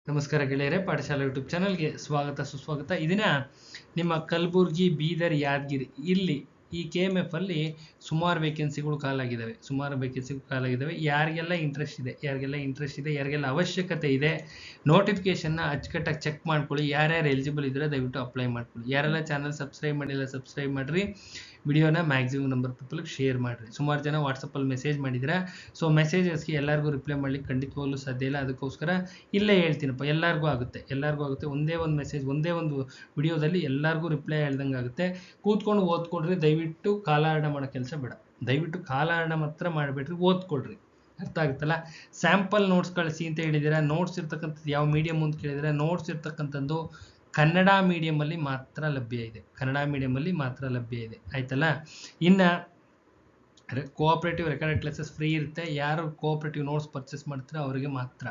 ನಮಸ್ಕಾರ ಗೆಳೆಯರೇ, ಪಾಠಶಾಲೆ ಯೂಟ್ಯೂಬ್ ಚಾನಲ್ಗೆ ಸ್ವಾಗತ ಸುಸ್ವಾಗತ. ಇದನ್ನ ನಿಮ್ಮ ಕಲಬುರ್ಗಿ, ಬೀದರ್, ಯಾದಗಿರಿ ಇಲ್ಲಿ ಈ KMF ಅಲ್ಲಿ ಸುಮಾರು ವೇಕೆನ್ಸಿಗಳು ಕಾಲಾಗಿದ್ದಾವೆ. ಯಾರಿಗೆಲ್ಲ ಇಂಟ್ರೆಸ್ಟ್ ಇದೆ, ಯಾರಿಗೆಲ್ಲ ಅವಶ್ಯಕತೆ ಇದೆ, ನೋಟಿಫಿಕೇಶನ್ನ ಅಚ್ಚುಕಟ್ಟಾಗಿ ಚೆಕ್ ಮಾಡ್ಕೊಳ್ಳಿ. ಯಾರ್ಯಾರು ಎಲಿಜಿಬಲ್ ಇದ್ರೆ ದಯವಿಟ್ಟು ಅಪ್ಲೈ ಮಾಡ್ಕೊಳ್ಳಿ. ಯಾರೆಲ್ಲ ಚಾನಲ್ ಸಬ್ಸ್ಕ್ರೈಬ್ ಮಾಡಿಲ್ಲ ಸಬ್ಸ್ಕ್ರೈಬ್ ಮಾಡ್ರಿ. ವಿಡಿಯೋನ ಮ್ಯಾಕ್ಸಿಮಮ್ ನಂಬರ್ ಪೀಪಲ್ಗೆ ಶೇರ್ ಮಾಡಿರಿ. ಸುಮಾರು ಜನ ವಾಟ್ಸಪ್ಪಲ್ಲಿ ಮೆಸೇಜ್ ಮಾಡಿದ್ದೀರಾ. ಸೊ ಮೆಸೇಜಸ್ಗೆ ಎಲ್ಲರಿಗೂ ರಿಪ್ಲೈ ಮಾಡ್ಲಿಕ್ಕೆ ಖಂಡಿತವಾಗ್ಲೂ ಸಾಧ್ಯ ಇಲ್ಲ. ಅದಕ್ಕೋಸ್ಕರ ಇಲ್ಲೇ ಹೇಳ್ತೀನಪ್ಪ, ಎಲ್ಲರಿಗೂ ಆಗುತ್ತೆ. ಒಂದೇ ಒಂದು ಮೆಸೇಜ್, ಒಂದೇ ಒಂದು ವಿಡಿಯೋದಲ್ಲಿ ಎಲ್ಲರಿಗೂ ರಿಪ್ಲೈ ಹೇಳ್ದಂಗೆ ಆಗುತ್ತೆ. ಕೂತ್ಕೊಂಡು ಓದ್ಕೊಳ್ರಿ. ದಯವಿಟ್ಟು ಕಾಲಹರಣ ಮಾಡೋ ಕೆಲಸ ಬೇಡ. ದಯವಿಟ್ಟು ಕಾಲಹರಣ ಮಾತ್ರ ಮಾಡಬೇಡ್ರಿ, ಓದ್ಕೊಳ್ರಿ. ಅರ್ಥ ಆಗುತ್ತಲ್ಲ. ಸ್ಯಾಂಪಲ್ ನೋಟ್ಸ್ ಕಳಿಸಿ ಅಂತ ಹೇಳಿದ್ದೀರಾ. ನೋಟ್ಸ್ ಇರ್ತಕ್ಕಂಥದ್ದು ಯಾವ ಮೀಡಿಯಂ ಅಂತ ಕೇಳಿದರೆ, ನೋಟ್ಸ್ ಇರ್ತಕ್ಕಂಥದ್ದು ಕನ್ನಡ ಮೀಡಿಯಮಲ್ಲಿ ಮಾತ್ರ ಲಭ್ಯ ಇದೆ. ಆಯ್ತಲ್ಲ. ಇನ್ನು ಕೋಆಪರೇಟಿವ್ ರೆಕಾರ್ಡೆಡ್ ಕ್ಲಾಸಸ್ ಫ್ರೀ ಇರುತ್ತೆ. ಯಾರು ಕೋಆಪರೇಟಿವ್ ನೋಟ್ಸ್ ಪರ್ಚೇಸ್ ಮಾಡ್ತಾರೆ ಅವರಿಗೆ ಮಾತ್ರ.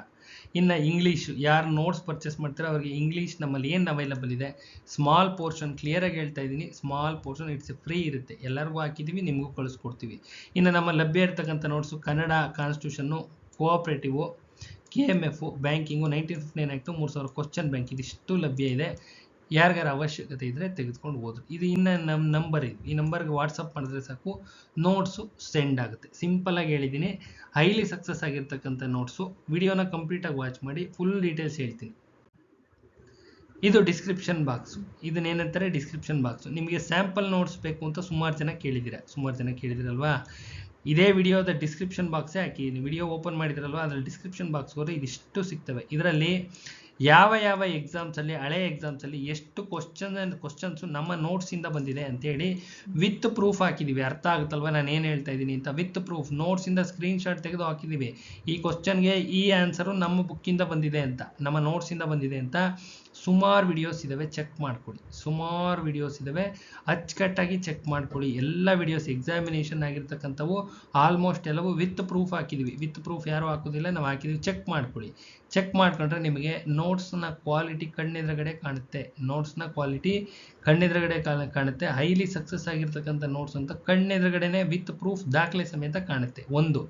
ಇನ್ನು ಇಂಗ್ಲೀಷ್ ಯಾರು ನೋಟ್ಸ್ ಪರ್ಚೇಸ್ ಮಾಡ್ತಾರೆ ಅವರಿಗೆ ಇಂಗ್ಲೀಷ್ ನಮ್ಮಲ್ಲಿ ಏನು ಅವೈಲಬಲ್ ಇದೆ, ಸ್ಮಾಲ್ ಪೋರ್ಷನ್, ಕ್ಲಿಯರಾಗಿ ಹೇಳ್ತಾ ಇದ್ದೀನಿ, ಸ್ಮಾಲ್ ಪೋರ್ಷನ್ ಇಟ್ಸ್ ಫ್ರೀ ಇರುತ್ತೆ. ಎಲ್ಲರಿಗೂ ಹಾಕಿದ್ದೀವಿ, ನಿಮಗೂ ಕಳಿಸ್ಕೊಡ್ತೀವಿ. ಇನ್ನು ನಮ್ಮ ಲಭ್ಯ ಇರ್ತಕ್ಕಂಥ notes Kannada, constitution, cooperative, KMF, banking, 1959 act, 3000 question bank, ಇದಿಷ್ಟು ಲಭ್ಯ ಇದೆ. ಯಾರಿಗಾರ ಅವಶ್ಯಕತೆ ಇದ್ದರೆ ತೆಗೆದುಕೊಂಡು ಹೋದ್ರು. ಇದು ಇನ್ನು ನಮ್ಮ ನಂಬರ್ ಇದೆ. ಈ ನಂಬರ್ಗೆ ವಾಟ್ಸಪ್ ಮಾಡಿದ್ರೆ ಸಾಕು, ನೋಟ್ಸು ಸೆಂಡ್ ಆಗುತ್ತೆ. ಸಿಂಪಲಾಗಿ ಹೇಳಿದ್ದೀನಿ. ಹೈಲಿ ಸಕ್ಸಸ್ ಆಗಿರ್ತಕ್ಕಂಥ ನೋಟ್ಸು. ವಿಡಿಯೋನ ಕಂಪ್ಲೀಟಾಗಿ ವಾಚ್ ಮಾಡಿ, ಫುಲ್ ಡೀಟೇಲ್ಸ್ ಹೇಳ್ತೀನಿ. ಇದು ಡಿಸ್ಕ್ರಿಪ್ಷನ್ ಬಾಕ್ಸು. ಇದನ್ನೇನಂತಾರೆ ಡಿಸ್ಕ್ರಿಪ್ಷನ್ ಬಾಕ್ಸು. ನಿಮಗೆ ಸ್ಯಾಂಪಲ್ ನೋಟ್ಸ್ ಬೇಕು ಅಂತ ಸುಮಾರು ಜನ ಕೇಳಿದಿರಲ್ವಾ. ಇದೇ ವಿಡಿಯೋದ ಡಿಸ್ಕ್ರಿಪ್ಷನ್ ಬಾಕ್ಸೇ ಹಾಕಿದ್ದೀನಿ. ವಿಡಿಯೋ ಓಪನ್ ಮಾಡಿದ್ರಲ್ವಾ, ಅದರಲ್ಲಿ ಡಿಸ್ಕ್ರಿಪ್ಷನ್ ಬಾಕ್ಸ್ ಹೋದರೆ ಇದಿಷ್ಟು ಸಿಗ್ತವೆ. ಇದರಲ್ಲಿ ಯಾವ ಎಕ್ಸಾಮ್ಸಲ್ಲಿ, ಹಳೆ ಎಕ್ಸಾಮ್ಸಲ್ಲಿ ಎಷ್ಟು ಕ್ವಶನ್ಸು ನಮ್ಮ ನೋಟ್ಸಿಂದ ಬಂದಿದೆ ಅಂತೇಳಿ ವಿತ್ ಪ್ರೂಫ್ ಹಾಕಿದ್ದೀವಿ. ಅರ್ಥ ಆಗುತ್ತಲ್ವ ನಾನು ಏನು ಹೇಳ್ತಾ ಇದ್ದೀನಿ ಅಂತ. ವಿತ್ ಪ್ರೂಫ್ ನೋಟ್ಸಿಂದ ಸ್ಕ್ರೀನ್ಶಾಟ್ ತೆಗೆದು ಹಾಕಿದ್ದೀವಿ. ಈ ಕ್ವಶನ್ಗೆ ಈ ಆನ್ಸರು ನಮ್ಮ ಬುಕ್ಕಿಂದ ಬಂದಿದೆ ಅಂತ, ನಮ್ಮ ನೋಟ್ಸಿಂದ ಬಂದಿದೆ ಅಂತ. ಸುಮಾರು ವಿಡಿಯೋಸ್ ಇದ್ದಾವೆ, ಚೆಕ್ ಮಾಡ್ಕೊಳ್ಳಿ. ಅಚ್ಚುಕಟ್ಟಾಗಿ ಚೆಕ್ ಮಾಡ್ಕೊಳ್ಳಿ. ಎಲ್ಲ ವಿಡಿಯೋಸ್ ಎಕ್ಸಾಮಿನೇಷನ್ ಆಗಿರ್ತಕ್ಕಂಥವು ಆಲ್ಮೋಸ್ಟ್ ಎಲ್ಲವೂ ವಿತ್ ಪ್ರೂಫ್ ಹಾಕಿದ್ದೀವಿ. ವಿತ್ ಪ್ರೂಫ್ ಯಾರು ಹಾಕೋದಿಲ್ಲ, ನಾವು ಹಾಕಿದ್ದೀವಿ. ಚೆಕ್ ಮಾಡ್ಕೊಳ್ಳಿ. ಚೆಕ್ ಮಾಡ್ಕೊಂಡ್ರೆ ನಿಮಗೆ ನೋಟ್ಸ್ನ ಕ್ವಾಲಿಟಿ ಕಣ್ಣೆದುರುಗಡೆ ಕಾಣುತ್ತೆ. ಹೈಲಿ ಸಕ್ಸಸ್ ಆಗಿರ್ತಕ್ಕಂಥ ನೋಟ್ಸ್ ಅಂತ ಕಣ್ಣೆದುರುಗಡೆನೆ ವಿತ್ ಪ್ರೂಫ್ ದಾಖಲೆ ಸಮೇತ ಕಾಣುತ್ತೆ. ಒಂದು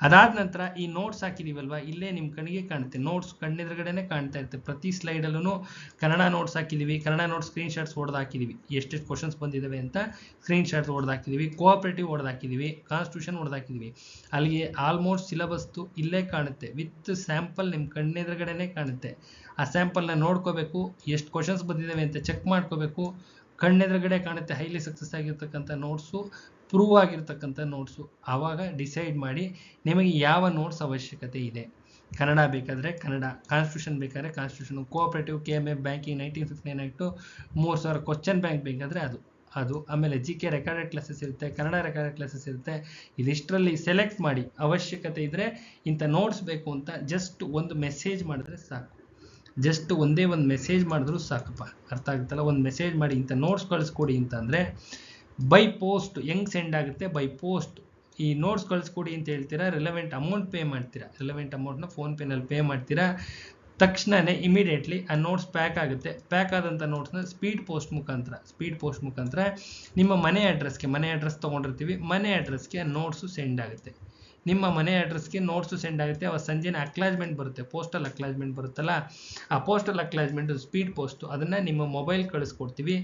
ಅದಾದ ನಂತರ ಈ ನೋಟ್ಸ್ ಹಾಕಿದೀವಲ್ವಾ, ಇಲ್ಲೇ ನಿಮ್ಮ ಕಣ್ಣಿಗೆ ಕಾಣುತ್ತೆ. ನೋಟ್ಸ್ ಕಣ್ಣೆದುರುಗಡೆನೆ ಕಾಣ್ತಾ ಇರುತ್ತೆ. ಪ್ರತಿ ಸ್ಲೈಡಲ್ಲೂ ಕನ್ನಡ ನೋಟ್ಸ್ ಹಾಕಿದ್ದೀವಿ. ಕನ್ನಡ ನೋಟ್ಸ್ ಸ್ಕ್ರೀನ್ಶಾಟ್ಸ್ ಹೊಡೆದು ಹಾಕಿದ್ದೀವಿ. ಎಷ್ಟೆಷ್ಟು ಕ್ವಶನ್ಸ್ ಬಂದಿದ್ದಾವೆ ಅಂತ ಸ್ಕ್ರೀನ್ಶಾಟ್ಸ್ ಹೊಡೆದು ಹಾಕಿದ್ದೀವಿ. ಕೋಆಪರೇಟಿವ್ ಹೊಡೆದು ಹಾಕಿದ್ದೀವಿ. ಕಾನ್ಸ್ಟಿಟ್ಯೂಷನ್ ಹೊಡೆದು ಹಾಕಿದ್ದೀವಿ. ಅಲ್ಲಿಗೆ ಆಲ್ಮೋಸ್ಟ್ ಸಿಲೆಬಸ್ತು ಇಲ್ಲೇ ಕಾಣುತ್ತೆ. ವಿತ್ ಸ್ಯಾಂಪಲ್ ನಿಮ್ಮ ಕಣ್ಣೆದುರುಗಡೆನೆ ಕಾಣುತ್ತೆ. ಆ ಸ್ಯಾಂಪಲ್ನ ನೋಡ್ಕೋಬೇಕು, ಎಷ್ಟು ಕ್ವಶನ್ಸ್ ಬಂದಿದ್ದಾವೆ ಅಂತ ಚೆಕ್ ಮಾಡ್ಕೋಬೇಕು. ಕಣ್ಣೆದುರುಗಡೆ ಕಾಣುತ್ತೆ. ಹೈಲಿ ಸಕ್ಸಸ್ ಆಗಿರ್ತಕ್ಕಂಥ ನೋಟ್ಸು, ಪ್ರೂವ್ ಆಗಿರ್ತಕ್ಕಂಥ ನೋಟ್ಸು. ಆವಾಗ ಡಿಸೈಡ್ ಮಾಡಿ ನಿಮಗೆ ಯಾವ ನೋಟ್ಸ್ ಅವಶ್ಯಕತೆ ಇದೆ. ಕನ್ನಡ ಬೇಕಾದರೆ ಕನ್ನಡ, ಕಾನ್ಸ್ಟಿಟ್ಯೂಷನ್ ಬೇಕಾದರೆ constitution, cooperative, KMF, banking, 1959 act, 3000 question bank ಬೇಕಾದರೆ ಅದು. ಆಮೇಲೆ GK ರೆಕಾರ್ಡೆಡ್ ಕ್ಲಾಸಸ್ ಇರುತ್ತೆ, ಕನ್ನಡ ರೆಕಾರ್ಡೆಡ್ ಕ್ಲಾಸಸ್ ಇರುತ್ತೆ. ಇದಿಷ್ಟರಲ್ಲಿ ಸೆಲೆಕ್ಟ್ ಮಾಡಿ. ಅವಶ್ಯಕತೆ ಇದ್ದರೆ ಇಂಥ ನೋಟ್ಸ್ ಬೇಕು ಅಂತ ಜಸ್ಟ್ ಒಂದು ಮೆಸೇಜ್ ಮಾಡಿದ್ರೆ ಸಾಕು. ಒಂದೇ ಒಂದು ಮೆಸೇಜ್ ಮಾಡಿದ್ರು ಸಾಕಪ್ಪ. ಅರ್ಥ ಆಗುತ್ತಲ್ಲ. ಒಂದು ಮೆಸೇಜ್ ಮಾಡಿ ಇಂಥ ನೋಟ್ಸ್ ಕಳಿಸ್ಕೊಡಿ ಅಂತ ಅಂದರೆ ಬೈ ಪೋಸ್ಟ್ ಹೆಂಗೆ ಸೆಂಡ್ ಆಗುತ್ತೆ, ಬೈ ಪೋಸ್ಟ್ ಈ ನೋಟ್ಸ್ ಕಳಿಸ್ಕೊಡಿ ಅಂತ ಹೇಳ್ತೀರಾ. ರಿಲೆವೆಂಟ್ ಅಮೌಂಟ್ ಪೇ ಮಾಡ್ತೀರಾ. ರಿಲೆವೆಂಟ್ ಅಮೌಂಟ್ನ ಫೋನ್ಪೇನಲ್ಲಿ ಪೇ ಮಾಡ್ತೀರಾ. ತಕ್ಷಣವೇ ಇಮಿಡಿಯೇಟ್ಲಿ ಆ ನೋಟ್ಸ್ ಪ್ಯಾಕ್ ಆಗುತ್ತೆ. ಪ್ಯಾಕ್ ಆದಂಥ ನೋಟ್ಸ್ನ ಸ್ಪೀಡ್ ಪೋಸ್ಟ್ ಮುಖಾಂತರ ನಿಮ್ಮ ಮನೆ ಅಡ್ರೆಸ್ ತೊಗೊಂಡಿರ್ತೀವಿ. ಮನೆ ಅಡ್ರೆಸ್ಗೆ ನೋಟ್ಸು ಸೆಂಡ್ ಆಗುತ್ತೆ. ನಿಮ್ಮ ಮನೆ ಅಡ್ರೆಸ್ಗೆ ನೋಟ್ಸು ಸೆಂಡ್ ಆಗುತ್ತೆ. ಅವ ಸಂಜೆನ ಅಕ್ಲಾಜ್ಮೆಂಟ್ ಬರುತ್ತೆ, ಪೋಸ್ಟಲ್ ಅಕ್ಲಾಜ್ಮೆಂಟ್ ಬರುತ್ತಲ್ಲ, ಆ ಪೋಸ್ಟಲ್ ಅಕ್ಲಾಜ್ಮೆಂಟು ಸ್ಪೀಡ್ ಪೋಸ್ಟು, ಅದನ್ನು ನಿಮ್ಮ ಮೊಬೈಲ್ ಕಳಿಸ್ಕೊಡ್ತೀವಿ.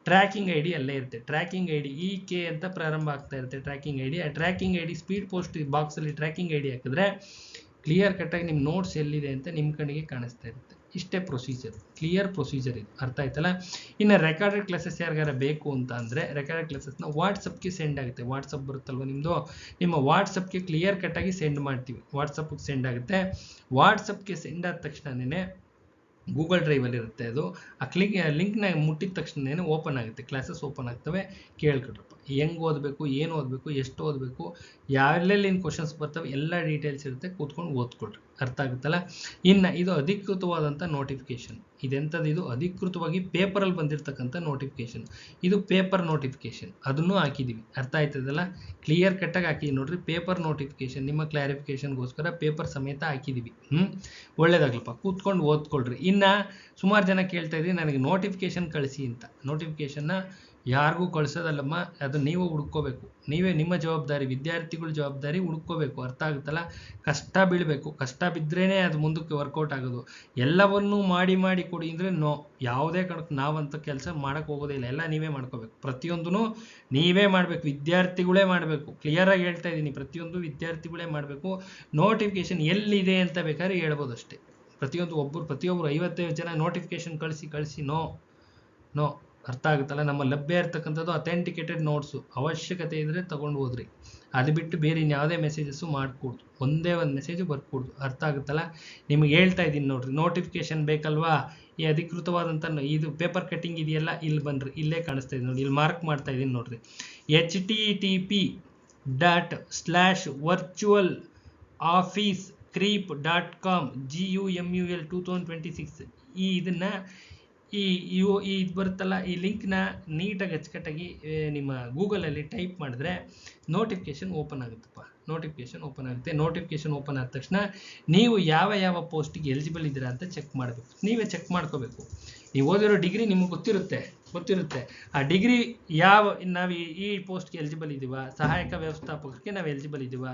ಟ್ರ್ಯಾಕಿಂಗ್ ID ಅಲ್ಲೇ ಇರುತ್ತೆ. ಟ್ರ್ಯಾಕಿಂಗ್ ID EK ಅಂತ ಪ್ರಾರಂಭ ಆಗ್ತಾ ಇರುತ್ತೆ. ಟ್ರ್ಯಾಕಿಂಗ್ ID, ಆ ಟ್ರ್ಯಾಕಿಂಗ್ ID ಸ್ಪೀಡ್ ಪೋಸ್ಟ್ ಬಾಕ್ಸಲ್ಲಿ ಟ್ರ್ಯಾಕಿಂಗ್ ID ಹಾಕಿದ್ರೆ ಕ್ಲಿಯರ್ ಕಟ್ಟಾಗಿ ನಿಮ್ಮ ನೋಟ್ಸ್ ಎಲ್ಲಿದೆ ಅಂತ ನಿಮ್ಮ ಕಣ್ಣಿಗೆ ಕಾಣಿಸ್ತಾ ಇರುತ್ತೆ. ಇಷ್ಟೇ ಪ್ರೊಸೀಜರ್, ಕ್ಲಿಯರ್ ಪ್ರೊಸೀಜರ್ ಇದು. ಅರ್ಥ ಆಯ್ತಲ್ಲ. ಇನ್ನು ರೆಕಾರ್ಡೆಡ್ ಕ್ಲಾಸಸ್ ಯಾರಿಗಾರ ಬೇಕು ಅಂತ ಅಂದರೆ ರೆಕಾರ್ಡೆಡ್ ಕ್ಲಾಸಸ್ನ ವಾಟ್ಸಪ್ಗೆ ಸೆಂಡ್ ಆಗುತ್ತೆ. ವಾಟ್ಸಪ್ ಬರುತ್ತಲ್ವ ನಿಮ್ಮದು, ನಿಮ್ಮ ವಾಟ್ಸಪ್ಗೆ ಕ್ಲಿಯರ್ ಕಟ್ಟಾಗಿ ಸೆಂಡ್ ಮಾಡ್ತೀವಿ. ವಾಟ್ಸಪ್ಗೆ ಸೆಂಡ್ ಆಗುತ್ತೆ. ವಾಟ್ಸಪ್ಗೆ ಸೆಂಡ್ ಆದ ತಕ್ಷಣವೇ ಗೂಗಲ್ ಡ್ರೈವಲ್ಲಿ ಇರುತ್ತೆ ಅದು. ಆ ಲಿಂಕ್ನ ಮುಟ್ಟಿದ ತಕ್ಷಣ ಓಪನ್ ಆಗುತ್ತೆ. ಕ್ಲಾಸಸ್ ಓಪನ್ ಆಗ್ತವೆ. ಕೇಳ್ಕೊಟ್ರಪ್ಪ ಹೆಂಗೆ ಓದಬೇಕು, ಏನು ಓದಬೇಕು, ಎಷ್ಟು ಓದಬೇಕು, ಎಲ್ಲೆಲ್ಲಿನ ಕ್ವಶನ್ಸ್ ಬರ್ತವೆ, ಎಲ್ಲ ಡೀಟೇಲ್ಸ್ ಇರುತ್ತೆ. ಕೂತ್ಕೊಂಡು ಓದ್ಕೊಳ್ರಿ. ಅರ್ಥ ಆಗುತ್ತಲ್ಲ. ಇನ್ನು ಇದು ಅಧಿಕೃತವಾದಂಥ ನೋಟಿಫಿಕೇಶನ್. ಇದೆಂಥದ್ದು, ಇದು ಅಧಿಕೃತವಾಗಿ ಪೇಪರಲ್ಲಿ ಬಂದಿರತಕ್ಕಂಥ ನೋಟಿಫಿಕೇಶನ್. ಇದು ಪೇಪರ್ ನೋಟಿಫಿಕೇಶನ್, ಅದನ್ನು ಹಾಕಿದ್ದೀವಿ. ಅರ್ಥ ಆಯ್ತದಲ್ಲ, ಕ್ಲಿಯರ್ ಕಟ್ಟಾಗಿ ಹಾಕಿದ್ದೀವಿ ನೋಡ್ರಿ. ಪೇಪರ್ ನೋಟಿಫಿಕೇಶನ್ ನಿಮ್ಮ ಕ್ಲಾರಿಫಿಕೇಶನ್ಗೋಸ್ಕರ ಪೇಪರ್ ಸಮೇತ ಹಾಕಿದ್ದೀವಿ. ಒಳ್ಳೇದಾಗ್ಲಪ್ಪ, ಕೂತ್ಕೊಂಡು ಓದ್ಕೊಳ್ರಿ. ಇನ್ನು ಸುಮಾರು ಜನ ಕೇಳ್ತಾ ಇದ್ರಿ ನನಗೆ ನೋಟಿಫಿಕೇಶನ್ ಕಳಿಸಿ ಅಂತ. ನೋಟಿಫಿಕೇಶನ್ನ ಯಾರಿಗೂ ಕಳಿಸೋದಲ್ಲಮ್ಮ, ಅದು ನೀವು ಹುಡ್ಕೋಬೇಕು. ನೀವೇ, ನಿಮ್ಮ ಜವಾಬ್ದಾರಿ, ವಿದ್ಯಾರ್ಥಿಗಳ ಜವಾಬ್ದಾರಿ ಹುಡ್ಕೋಬೇಕು. ಅರ್ಥ ಆಗುತ್ತಲ್ಲ, ಕಷ್ಟ ಬೀಳಬೇಕು. ಕಷ್ಟ ಬಿದ್ರೇ ಅದು ಮುಂದಕ್ಕೆ ವರ್ಕೌಟ್ ಆಗೋದು. ಎಲ್ಲವನ್ನೂ ಮಾಡಿ ಕೊಡಿ ಅಂದರೆ ನೋ, ಯಾವುದೇ ಕಾರಣಕ್ಕೆ ನಾವಂತ ಕೆಲಸ ಮಾಡೋಕ್ಕೆ ಹೋಗೋದೇ ಇಲ್ಲ. ಎಲ್ಲ ನೀವೇ ಮಾಡ್ಕೋಬೇಕು. ಪ್ರತಿಯೊಂದೂ ನೀವೇ ಮಾಡಬೇಕು, ವಿದ್ಯಾರ್ಥಿಗಳೇ ಮಾಡಬೇಕು. ಕ್ಲಿಯರಾಗಿ ಹೇಳ್ತಾ ಇದ್ದೀನಿ, ಪ್ರತಿಯೊಂದು ವಿದ್ಯಾರ್ಥಿಗಳೇ ಮಾಡಬೇಕು. ನೋಟಿಫಿಕೇಶನ್ ಎಲ್ಲಿದೆ ಅಂತ ಬೇಕಾದ್ರೆ ಹೇಳ್ಬೋದು ಅಷ್ಟೇ. ಪ್ರತಿಯೊಬ್ಬರು 55 ಜನ ನೋಟಿಫಿಕೇಶನ್ ಕಳಿಸಿ ನೋ ಅರ್ಥ ಆಗುತ್ತಲ್ಲ. ನಮ್ಮ ಲಭ್ಯ ಇರ್ತಕ್ಕಂಥದ್ದು ಅಥೆಂಟಿಕೇಟೆಡ್ ನೋಟ್ಸು. ಅವಶ್ಯಕತೆ ಇದ್ದರೆ ತೊಗೊಂಡು ಹೋದ್ರಿ. ಅದು ಬಿಟ್ಟು ಬೇರೆ ಇನ್ಯಾವುದೇ ಮೆಸೇಜಸ್ಸು ಮಾಡ್ಕೊಡ್ದು, ಒಂದೇ ಒಂದು ಮೆಸೇಜು ಬರ್ಕೊಡ್ದು. ಅರ್ಥ ಆಗುತ್ತಲ್ಲ, ನಿಮಗೆ ಹೇಳ್ತಾ ಇದ್ದೀನಿ ನೋಡ್ರಿ. ನೋಟಿಫಿಕೇಶನ್ ಬೇಕಲ್ವಾ, ಈ ಅಧಿಕೃತವಾದಂಥ ಇದು ಪೇಪರ್ ಕಟ್ಟಿಂಗ್ ಇದೆಯಲ್ಲ, ಇಲ್ಲಿ ಬನ್ನಿರಿ, ಇಲ್ಲೇ ಕಾಣಿಸ್ತಾ ಇದೆ ನೋಡಿ, ಇಲ್ಲಿ ಮಾರ್ಕ್ ಮಾಡ್ತಾ ಇದ್ದೀನಿ ನೋಡ್ರಿ. http://virtualofficecreep.com GUMUL 2026 ಇದನ್ನು ಇದು ಬರುತ್ತಲ್ಲ, ಈ ಲಿಂಕ್ನ ನೀಟಾಗಿ ಅಚ್ಚುಕಟ್ಟಾಗಿ ನಿಮ್ಮ ಗೂಗಲಲ್ಲಿ ಟೈಪ್ ಮಾಡಿದ್ರೆ ನೋಟಿಫಿಕೇಶನ್ ಓಪನ್ ಆಗುತ್ತಪ್ಪ. ನೋಟಿಫಿಕೇಶನ್ ಓಪನ್ ಆದ ತಕ್ಷಣ ನೀವು ಯಾವ ಪೋಸ್ಟಿಗೆ ಎಲಿಜಿಬಲ್ ಇದ್ದೀರಾ ಅಂತ ಚೆಕ್ ಮಾಡಬೇಕು. ನೀವೇ ಚೆಕ್ ಮಾಡ್ಕೋಬೇಕು. ನೀವು ಓದಿರೋ ಡಿಗ್ರಿ ನಿಮಗೆ ಗೊತ್ತಿರುತ್ತೆ. ಆ ಡಿಗ್ರಿ ನಾವು ಈ ಪೋಸ್ಟ್ಗೆ ಎಲಿಜಿಬಲ್ ಇದ್ದೀವ, ಸಹಾಯಕ ವ್ಯವಸ್ಥಾಪಕರಿಗೆ ನಾವು ಎಲಿಜಿಬಲ್ ಇದ್ದೀವ,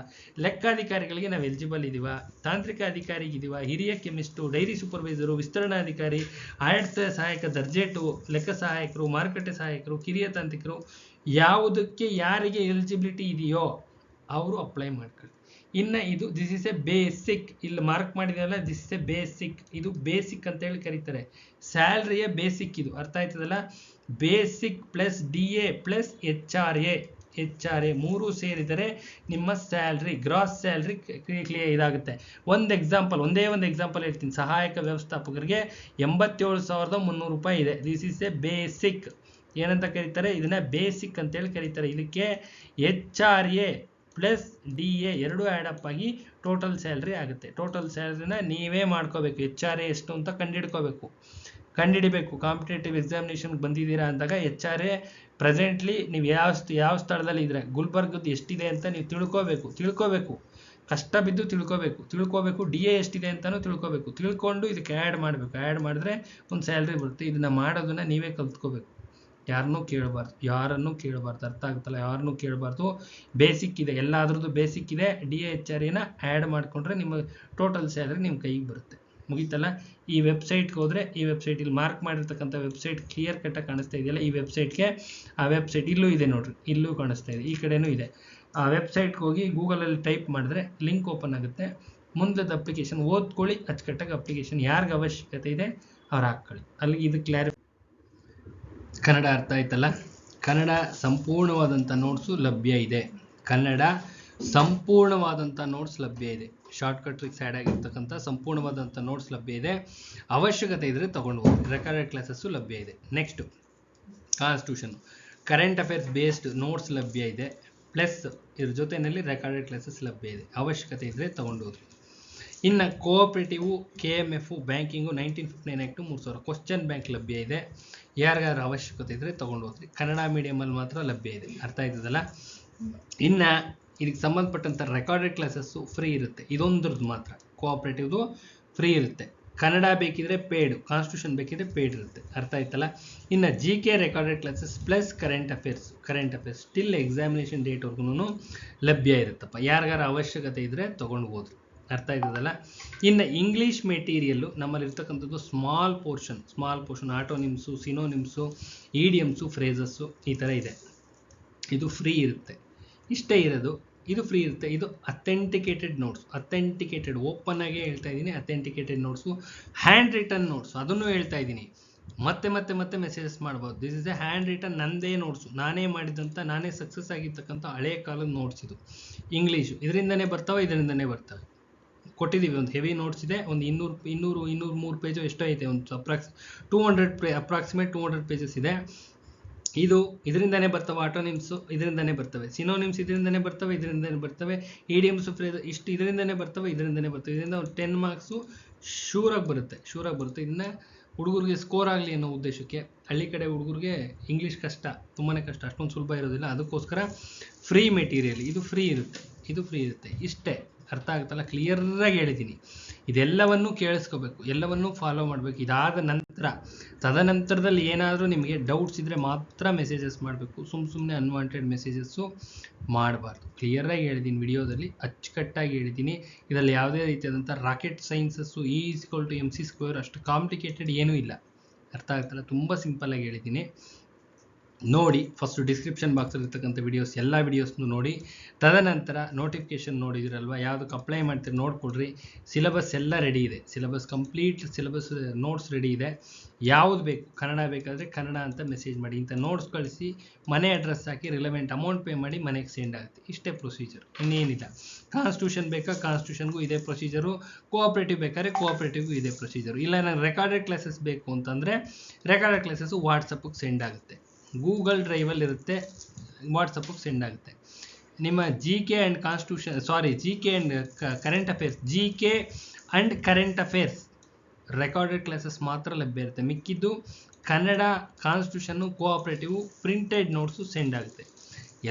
ಲೆಕ್ಕಾಧಿಕಾರಿಗಳಿಗೆ ನಾವು ಎಲಿಜಿಬಲ್ ಇದ್ದೀವ, ತಾಂತ್ರಿಕ ಅಧಿಕಾರಿಗಿದ್ದೀವ, ಹಿರಿಯ ಕೆಮಿಸ್ಟು, ಡೈರಿ ಸೂಪರ್ವೈಸರು, ವಿಸ್ತರಣಾಧಿಕಾರಿ, ಆಡಳಿತ ಸಹಾಯಕ, ದರ್ಜೆ 2, ಲೆಕ್ಕ ಸಹಾಯಕರು, ಮಾರುಕಟ್ಟೆ ಸಹಾಯಕರು, ಕಿರಿಯ ತಾಂತ್ರಿಕರು, ಯಾವುದಕ್ಕೆ ಯಾರಿಗೆ ಎಲಿಜಿಬಿಲಿಟಿ ಇದೆಯೋ ಅವರು ಅಪ್ಲೈ ಮಾಡ್ಕೊಳ್ಳಿ. ಇನ್ನು ಇದು ದಿಸ್ ಇಸ್ ಎ ಬೇಸಿಕ್, ಇಲ್ಲಿ ಮಾರ್ಕ್ ಮಾಡಿದೆಯಲ್ಲ, ದಿಸ್ ಇಸ್ ಎ ಬೇಸಿಕ್. ಇದು ಬೇಸಿಕ್ ಅಂತ ಹೇಳಿ ಕರೀತಾರೆ. ಸ್ಯಾಲ್ರಿಯ ಬೇಸಿಕ್ ಇದು. ಅರ್ಥ ಆಯ್ತದಲ್ಲ, basic plus DA plus HRA 3 ಸೇರಿದರೆ ನಿಮ್ಮ ಸ್ಯಾಲ್ರಿ, ಗ್ರಾಸ್ ಸ್ಯಾಲ್ರಿ ಇದಾಗುತ್ತೆ. ಒಂದೇ ಒಂದು ಎಕ್ಸಾಂಪಲ್ ಹೇಳ್ತೀನಿ. ಸಹಾಯಕ ವ್ಯವಸ್ಥಾಪಕರಿಗೆ 87,300 ರೂಪಾಯಿ ಇದೆ. This is a basic. ಏನಂತ ಕರೀತಾರೆ ಇದನ್ನ? ಬೇಸಿಕ್ ಅಂತೇಳಿ ಕರೀತಾರೆ. ಇದಕ್ಕೆ HRA ಪ್ಲಸ್ DA ಎರಡು ಆ್ಯಡ್ ಅಪ್ ಆಗಿ ಟೋಟಲ್ ಸ್ಯಾಲ್ರಿ ಆಗುತ್ತೆ. ಟೋಟಲ್ ಸ್ಯಾಲ್ರಿನ ನೀವೇ ಮಾಡ್ಕೋಬೇಕು. HRA ಎಷ್ಟು ಅಂತ ಕಂಡುಹಿಡಿಬೇಕು. ಕಾಂಪಿಟೇಟಿವ್ ಎಕ್ಸಾಮಿನೇಷನ್ಗೆ ಬಂದಿದ್ದೀರಾ ಅಂದಾಗ HRA ಪ್ರೆಸೆಂಟ್ಲಿ ನೀವು ಯಾವ ಸ್ಥಳದಲ್ಲಿ ಇದ್ರೆ, ಗುಲ್ಬರ್ಗದ್ದು ಎಷ್ಟಿದೆ ಅಂತ ನೀವು ತಿಳ್ಕೋಬೇಕು. ಕಷ್ಟ ಬಿದ್ದು ತಿಳ್ಕೋಬೇಕು. DA ಎಷ್ಟಿದೆ ಅಂತಲೂ ತಿಳ್ಕೋಬೇಕು. ತಿಳ್ಕೊಂಡು ಇದಕ್ಕೆ ಆ್ಯಡ್ ಮಾಡಬೇಕು. ಆ್ಯಡ್ ಮಾಡಿದ್ರೆ ಒಂದು ಸ್ಯಾಲ್ರಿ ಬರುತ್ತೆ. ಇದನ್ನು ಮಾಡೋದನ್ನು ನೀವೇ ಕಲ್ತ್ಕೋಬೇಕು. ಯಾರನ್ನೂ ಕೇಳಬಾರ್ದು. ಅರ್ಥ ಆಗುತ್ತಲ್ಲ, ಯಾರನ್ನೂ ಕೇಳಬಾರ್ದು. ಬೇಸಿಕ್ ಇದೆ, ಎಲ್ಲಾದ್ರದ್ದು ಬೇಸಿಕ್ ಇದೆ. DA HRAನ ಆ್ಯಡ್ ಮಾಡಿಕೊಂಡ್ರೆ ನಿಮ್ಮ ಟೋಟಲ್ ಸ್ಯಾಲ್ರಿ ನಿಮ್ಮ ಕೈಗೆ ಬರುತ್ತೆ. ಮುಗೀತಲ್ಲ. ಈ ವೆಬ್ಸೈಟ್ಗೆ ಹೋದರೆ, ಈ ವೆಬ್ಸೈಟ್ ಇಲ್ಲಿ ಮಾರ್ಕ್ ಮಾಡಿರ್ತಕ್ಕಂಥ ವೆಬ್ಸೈಟ್ ಕ್ಲಿಯರ್ ಕಟ್ಟಾಗಿ ಕಾಣಿಸ್ತಾ ಇದೆಯಲ್ಲ, ಈ ವೆಬ್ಸೈಟ್ಗೆ, ಆ ವೆಬ್ಸೈಟ್ ಇಲ್ಲೂ ಇದೆ ನೋಡ್ರಿ, ಇಲ್ಲೂ ಕಾಣಿಸ್ತಾ ಇದೆ, ಈ ಕಡೆನೂ ಇದೆ. ಆ ವೆಬ್ಸೈಟ್ಗೆ ಹೋಗಿ ಗೂಗಲಲ್ಲಿ ಟೈಪ್ ಮಾಡಿದ್ರೆ ಲಿಂಕ್ ಓಪನ್ ಆಗುತ್ತೆ. ಮುಂದದ ಅಪ್ಲಿಕೇಶನ್ ಓದ್ಕೊಳ್ಳಿ ಅಚ್ಚುಕಟ್ಟಾಗಿ. ಅಪ್ಲಿಕೇಶನ್ ಯಾರಿಗೆ ಅವಶ್ಯಕತೆ ಇದೆ ಅವ್ರು ಹಾಕ್ಕೊಳ್ಳಿ. ಅಲ್ಲಿ ಇದು ಕನ್ನಡ ಅರ್ಥ ಆಯ್ತಲ್ಲ. ಕನ್ನಡ ಸಂಪೂರ್ಣವಾದಂಥ ನೋಟ್ಸು ಲಭ್ಯ ಇದೆ. ಶಾರ್ಟ್ಕಟ್ ಟ್ರಿಕ್ಸ್ ಆ್ಯಡ್ ಆಗಿರ್ತಕ್ಕಂಥ ಸಂಪೂರ್ಣವಾದಂಥ ನೋಟ್ಸ್ ಲಭ್ಯ ಇದೆ. ಅವಶ್ಯಕತೆ ಇದ್ದರೆ ತೊಗೊಂಡು ಹೋಗಿ. ರೆಕಾರ್ಡೆಡ್ ಕ್ಲಾಸಸ್ಸು ಲಭ್ಯ ಇದೆ. Next constitution, current affairs based notes ಲಭ್ಯ ಇದೆ. ಪ್ಲಸ್ ಇದ್ರ ಜೊತೆಯಲ್ಲಿ ರೆಕಾರ್ಡೆಡ್ ಕ್ಲಾಸಸ್ ಲಭ್ಯ ಇದೆ. ಅವಶ್ಯಕತೆ ಇದ್ದರೆ ತೊಗೊಂಡು ಹೋಗಿ. ಇನ್ನು ಕೋಆಪರೇಟಿವು, KMF, banking 1959 act 3,000 question bank ಲಭ್ಯ ಇದೆ. ಯಾರಿಗಾರು ಅವಶ್ಯಕತೆ ಇದ್ದರೆ ತೊಗೊಂಡು ಹೋಗ್ರಿ. ಕನ್ನಡ ಮೀಡಿಯಮಲ್ಲಿ ಮಾತ್ರ ಲಭ್ಯ ಇದೆ. ಅರ್ಥ ಆಯ್ತದಲ್ಲ. ಇನ್ನು ಇದಕ್ಕೆ ಸಂಬಂಧಪಟ್ಟಂಥ ರೆಕಾರ್ಡೆಡ್ ಕ್ಲಾಸಸ್ಸು ಫ್ರೀ ಇರುತ್ತೆ. ಇದೊಂದ್ರದ್ದು ಮಾತ್ರ ಕೋಆಪರೇಟಿವ್ದು ಫ್ರೀ ಇರುತ್ತೆ. ಕನ್ನಡ ಬೇಕಿದ್ರೆ ಪೇಯ್ಡು, ಕಾನ್ಸ್ಟಿಟ್ಯೂಷನ್ ಬೇಕಿದ್ರೆ ಪೇಯ್ಡ್ ಇರುತ್ತೆ. ಅರ್ಥ ಆಯ್ತಲ್ಲ. ಇನ್ನು GK recorded classes plus current affairs still examination ಡೇಟ್ವರೆಗೂ ಲಭ್ಯ ಇರುತ್ತಪ್ಪ. ಯಾರಿಗಾರ ಅವಶ್ಯಕತೆ ಇದ್ದರೆ ತೊಗೊಂಡು ಹೋದ್ರಿ. ಅರ್ಥ ಆಯ್ತದಲ್ಲ. ಇನ್ನು ಇಂಗ್ಲೀಷ್ ಮೆಟೀರಿಯಲ್ಲು ನಮ್ಮಲ್ಲಿರ್ತಕ್ಕಂಥದ್ದು small portion antonyms, synonyms, idioms, phrases ಈ ಥರ ಇದೆ. ಇದು ಫ್ರೀ ಇರುತ್ತೆ. ಇಷ್ಟೇ ಇರೋದು. ಇದು ಫ್ರೀ ಇರುತ್ತೆ. ಇದು ಅಥೆಂಟಿಕೇಟೆಡ್ ಓಪನ್ ಆಗಿ ಹೇಳ್ತಾ ಇದ್ದೀನಿ. Authenticated notes, hand written notes, ಅದನ್ನು ಹೇಳ್ತಾ ಇದ್ದೀನಿ. ಮತ್ತೆ ಮೆಸೇಜಸ್ ಮಾಡ್ಬೋದು. This is a hand written, ನಂದೇ ನೋಟ್ಸು, ನಾನೇ ಮಾಡಿದಂಥ, ನಾನೇ ಸಕ್ಸಸ್ ಆಗಿರ್ತಕ್ಕಂಥ ಹಳೆ ಕಾಲದ ನೋಟ್ಸ್ ಇದು. ಇಂಗ್ಲೀಷು ಇದರಿಂದನೇ ಬರ್ತವೆ. ಕೊಟ್ಟಿದ್ದೀವಿ. ಒಂದು ಹೆವಿ ನೋಟ್ಸ್ ಇದೆ. ಒಂದು 203 ಪೇಜು ಎಷ್ಟೋ ಐತೆ. ಒಂದು ಅಪ್ರಾಕ್ಸಿಮೇಟ್ 200 ಪೇಜಸ್ ಇದೆ. ಇದರಿಂದನೇ ಬರ್ತವೆ. ಆಟೋನಿಮ್ಸು ಇದರಿಂದನೇ ಬರ್ತವೆ. ಸಿನೋನಿಮ್ಸ್ ಇದರಿಂದನೇ ಬರ್ತವೆ. ಇಡಿಯಮ್ಸು, ಫ್ರೇಸ್ ಇಷ್ಟು ಇದರಿಂದನೇ ಬರ್ತವೆ. ಇದರಿಂದ ಒಂದು 10 ಮಾರ್ಕ್ಸು ಶೂರಾಗಿ ಬರುತ್ತೆ. ಇದನ್ನು ಹುಡುಗರಿಗೆ ಸ್ಕೋರ್ ಆಗಲಿ ಅನ್ನೋ ಉದ್ದೇಶಕ್ಕೆ. ಹಳ್ಳಿ ಕಡೆ ಹುಡುಗರಿಗೆ ಇಂಗ್ಲೀಷ್ ಕಷ್ಟ, ತುಂಬಾ ಕಷ್ಟ, ಅಷ್ಟೊಂದು ಸುಲಭ ಇರೋದಿಲ್ಲ. ಅದಕ್ಕೋಸ್ಕರ ಫ್ರೀ ಮೆಟೀರಿಯಲ್, ಇದು ಫ್ರೀ ಇರುತ್ತೆ. ಇಷ್ಟೇ, ಅರ್ಥ ಆಗುತ್ತಲ್ಲ? ಕ್ಲಿಯರಾಗಿ ಹೇಳಿದ್ದೀನಿ. ಇದೆಲ್ಲವನ್ನು ಕೇಳಿಸ್ಕೋಬೇಕು, ಎಲ್ಲವನ್ನೂ ಫಾಲೋ ಮಾಡಬೇಕು. ಇದಾದ ನಂತರ ತದನಂತರದಲ್ಲಿ ಏನಾದರೂ ನಿಮಗೆ ಡೌಟ್ಸ್ ಇದ್ದರೆ ಮಾತ್ರ ಮೆಸೇಜಸ್ ಮಾಡಬೇಕು. ಸುಮ್ಮನೆ ಅನ್ವಾಂಟೆಡ್ ಮೆಸೇಜಸ್ಸು ಮಾಡಬಾರ್ದು. ಕ್ಲಿಯರಾಗಿ ಹೇಳಿದ್ದೀನಿ, ವಿಡಿಯೋದಲ್ಲಿ ಅಚ್ಚುಕಟ್ಟಾಗಿ ಹೇಳಿದ್ದೀನಿ. ಇದರಲ್ಲಿ ಯಾವುದೇ ರೀತಿಯಾದಂಥ ರಾಕೆಟ್ ಸೈನ್ಸಸ್ಸು E=mc² ಅಷ್ಟು ಕಾಂಪ್ಲಿಕೇಟೆಡ್ ಏನೂ ಇಲ್ಲ. ಅರ್ಥ ಆಗ್ತಲ್ಲ? ತುಂಬ ಸಿಂಪಲ್ಲಾಗಿ ಹೇಳಿದ್ದೀನಿ. ನೋಡಿ, ಫಸ್ಟು ಡಿಸ್ಕ್ರಿಪ್ಷನ್ ಬಾಕ್ಸಲ್ಲಿ ಇರ್ತಕ್ಕಂಥ ವಿಡಿಯೋಸ್, ಎಲ್ಲ ವಿಡಿಯೋಸ್ನು ನೋಡಿ. ತದನಂತರ ನೋಟಿಫಿಕೇಷನ್ ನೋಡಿದಿರಲ್ವ, ಯಾವುದಕ್ಕೆ ಅಪ್ಲೈ ಮಾಡ್ತೀರಿ ನೋಡ್ಕೊಳ್ರಿ. ಸಿಲೆಬಸ್ ಎಲ್ಲ ರೆಡಿ ಇದೆ, ಕಂಪ್ಲೀಟ್ ಸಿಲೆಬಸ್ ನೋಟ್ಸ್ ರೆಡಿ ಇದೆ. ಯಾವುದು ಬೇಕು, ಕನ್ನಡ ಬೇಕಾದರೆ ಕನ್ನಡ ಅಂತ ಮೆಸೇಜ್ ಮಾಡಿ, ಇಂಥ ನೋಟ್ಸ್ ಕಳಿಸಿ, ಮನೆ ಅಡ್ರೆಸ್ ಹಾಕಿ, ರಿಲೆವೆಂಟ್ ಅಮೌಂಟ್ ಪೇ ಮಾಡಿ, ಮನೆಗೆ ಸೆಂಡ್ ಆಗುತ್ತೆ. ಇಷ್ಟೇ ಪ್ರೊಸೀಜರ್, ಇನ್ನೇನಿಲ್ಲ. ಕಾನ್ಸ್ಟಿಟ್ಯೂಷನ್ ಬೇಕಾ, ಕಾನ್ಸ್ಟಿಟ್ಯೂಷನ್ಗೂ ಇದೇ ಪ್ರೊಸೀಜರು. ಕೋಆಪ್ರೇಟಿವ್ ಬೇಕಾದ್ರೆ ಕೋಆಪ್ರೇಟಿವ್ಗೂ ಇದೇ ಪ್ರೊಸೀಜರು. ಇಲ್ಲ ನನಗೆ ರೆಕಾರ್ಡೆಡ್ ಕ್ಲಾಸಸ್ ಬೇಕು ಅಂತಂದರೆ ರೆಕಾರ್ಡೆಡ್ ಕ್ಲಾಸಸ್ಸು ವಾಟ್ಸಪ್ಪಿಗೆ ಸೆಂಡ್ ಆಗುತ್ತೆ. ಗೂಗಲ್ ಡ್ರೈವಲ್ಲಿ ಇರುತ್ತೆ, ವಾಟ್ಸಪ್ಪಿಗೆ ಸೆಂಡ್ ಆಗುತ್ತೆ. ನಿಮ್ಮ GK and current affairs recorded classes ಮಾತ್ರ ಲಭ್ಯ ಇರುತ್ತೆ. ಮಿಕ್ಕಿದ್ದು Kannada, constitution, cooperative printed notes send ಆಗುತ್ತೆ.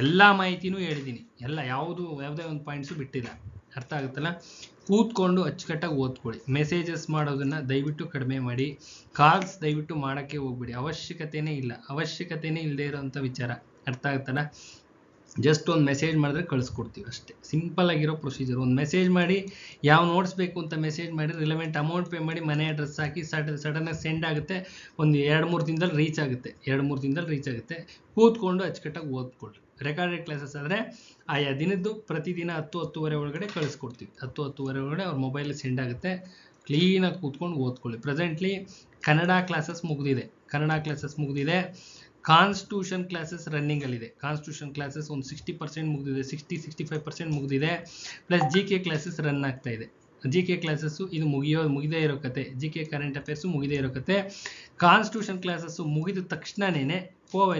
ಎಲ್ಲ ಮಾಹಿತಿನೂ ಹೇಳಿದ್ದೀನಿ, ಯಾವುದೇ ಒಂದು ಪಾಯಿಂಟ್ಸು ಬಿಟ್ಟಿಲ್ಲ. ಅರ್ಥ ಆಗುತ್ತಲ್ಲ? ಕೂತ್ಕೊಂಡು ಅಚ್ಚುಕಟ್ಟಾಗಿ ಓದ್ಕೊಳ್ಳಿ. ಮೆಸೇಜಸ್ ಮಾಡೋದನ್ನು ದಯವಿಟ್ಟು ಕಡಿಮೆ ಮಾಡಿ. ಕಾಲ್ಸ್ ದಯವಿಟ್ಟು ಮಾಡೋಕ್ಕೆ ಹೋಗ್ಬೇಡಿ, ಅವಶ್ಯಕತೆಯೇ ಇಲ್ಲದೆ ಇರೋವಂಥ ವಿಚಾರ. ಅರ್ಥ ಆಗುತ್ತಲ್ಲ? ಜಸ್ಟ್ ಒಂದು ಮೆಸೇಜ್ ಮಾಡಿದ್ರೆ ಕಳಿಸ್ಕೊಡ್ತೀವಿ ಅಷ್ಟೇ. ಸಿಂಪಲ್ ಆಗಿರೋ ಪ್ರೊಸೀಜರ್. ಒಂದು ಮೆಸೇಜ್ ಮಾಡಿ, ಯಾವ ನೋಟ್ಸ್ ಬೇಕು ಅಂತ ಮೆಸೇಜ್ ಮಾಡಿ, ರಿಲೆವೆಂಟ್ ಅಮೌಂಟ್ ಪೇ ಮಾಡಿ, ಮನೆ ಅಡ್ರೆಸ್ ಹಾಕಿ, ಸಡನ್ನಾಗಿ ಸೆಂಡ್ ಆಗುತ್ತೆ. ಒಂದು 2-3 ದಿನದಲ್ಲಿ ರೀಚ್ ಆಗುತ್ತೆ. ಕೂತ್ಕೊಂಡು ಅಚ್ಚುಕಟ್ಟಾಗಿ ಓದ್ಕೊಳ್ಳಿ. ರೆಕಾರ್ಡೆಡ್ ಕ್ಲಾಸಸ್ ಆದರೆ ಆಯಾ ದಿನದ್ದು ಪ್ರತಿದಿನ 10-10:30 ಒಳಗಡೆ ಕಳಿಸ್ಕೊಡ್ತೀವಿ. 10-10:30 ಒಳಗಡೆ ಅವ್ರ ಮೊಬೈಲಿಗೆ ಸೆಂಡ್ ಆಗುತ್ತೆ. ಕ್ಲೀನಾಗಿ ಕೂತ್ಕೊಂಡು ಓದ್ಕೊಳ್ಳಿ. ಪ್ರೆಸೆಂಟ್ಲಿ ಕನ್ನಡ ಕ್ಲಾಸಸ್ ಮುಗಿದಿದೆ. ಕಾನ್ಸ್ಟಿಟ್ಯೂಷನ್ ಕ್ಲಾಸಸ್ ರನ್ನಿಂಗಲ್ಲಿದೆ. ಕಾನ್ಸ್ಟಿಟ್ಯೂಷನ್ ಕ್ಲಾಸಸ್ ಒಂದು 60% ಮುಗಿದಿದೆ, 60-65% ಮುಗಿದಿದೆ. ಪ್ಲಸ್ GK ಕ್ಲಾಸಸ್ ರನ್ ಆಗ್ತಾ ಇದೆ. GK ಕ್ಲಾಸಸ್ಸು ಇದು ಮುಗಿದೇ ಇರೋ ಕತೆ. GK ಕರೆಂಟ್ ಅಫೇರ್ಸು ಮುಗಿದೇ ಇರೋ ಕತೆ. ಕಾನ್ಸ್ಟಿಟ್ಯೂಷನ್ ಕ್ಲಾಸಸ್ಸು ಮುಗಿದ ತಕ್ಷಣವೇ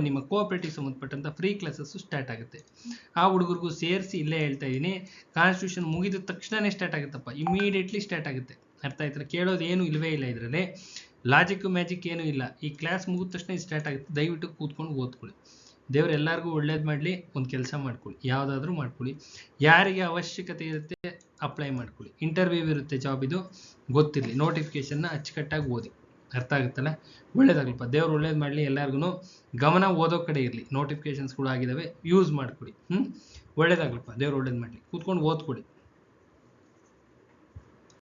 ನಿಮ್ಮ ಕೋಆಪ್ರೇಟಿವ್ ಸಂಬಂಧಪಟ್ಟಂಥ ಫ್ರೀ ಕ್ಲಾಸಸ್ಸು ಸ್ಟಾರ್ಟ್ ಆಗುತ್ತೆ. ಆ ಹುಡುಗರಿಗೂ ಸೇರಿಸಿ ಇಲ್ಲೇ ಹೇಳ್ತಾ ಇದ್ದೀನಿ, ಕಾನ್ಸ್ಟಿಟ್ಯೂಷನ್ ಮುಗಿದ ತಕ್ಷಣವೇ ಸ್ಟಾರ್ಟ್ ಆಗುತ್ತಪ್ಪ, ಇಮಿಡಿಯೇಟ್ಲಿ ಸ್ಟಾರ್ಟ್ ಆಗುತ್ತೆ. ಅರ್ಥ ಆಯ್ತಾರೆ? ಕೇಳೋದು ಏನು ಇಲ್ಲವೇ ಇಲ್ಲ ಇದರಲ್ಲಿ. ಲಾಜಿಕ್ಕು ಮ್ಯಾಜಿಕ್ ಏನೂ ಇಲ್ಲ. ಈ ಕ್ಲಾಸ್ ಮುಗಿದ ತಕ್ಷಣ ಸ್ಟಾರ್ಟ್ ಆಗುತ್ತೆ. ದಯವಿಟ್ಟು ಕೂತ್ಕೊಂಡು ಓದ್ಕೊಳ್ಳಿ. ದೇವ್ರು ಎಲ್ಲರಿಗೂ ಒಳ್ಳೇದು ಮಾಡಲಿ. ಒಂದು ಕೆಲಸ ಮಾಡ್ಕೊಳ್ಳಿ, ಯಾವುದಾದ್ರೂ ಮಾಡ್ಕೊಳ್ಳಿ. ಯಾರಿಗೆ ಅವಶ್ಯಕತೆ ಇರುತ್ತೆ ಅಪ್ಲೈ ಮಾಡ್ಕೊಳ್ಳಿ. ಇಂಟರ್ವ್ಯೂ ಇರುತ್ತೆ, ಜಾಬ್ ಇದು ಗೊತ್ತಿರಲಿ. ನೋಟಿಫಿಕೇಷನ್ನ ಅಚ್ಚುಕಟ್ಟಾಗಿ ಓದಿ. ಅರ್ಥ ಆಗುತ್ತಲ್ಲ? ಒಳ್ಳೇದಾಗಲಪ್ಪ. ದೇವ್ರು ಒಳ್ಳೇದು ಮಾಡಲಿ. ಎಲ್ಲರಿಗೂ ಗಮನ ಓದೋ ಕಡೆ ಇರಲಿ. ನೋಟಿಫಿಕೇಷನ್ಸ್ ಕೂಡ ಆಗಿದ್ದಾವೆ, ಯೂಸ್ ಮಾಡ್ಕೊಳ್ಳಿ. ಒಳ್ಳೇದಾಗಲಪ್ಪ. ದೇವ್ರು ಒಳ್ಳೇದು ಮಾಡಲಿ. ಕೂತ್ಕೊಂಡು ಓದ್ಕೊಳ್ಳಿ.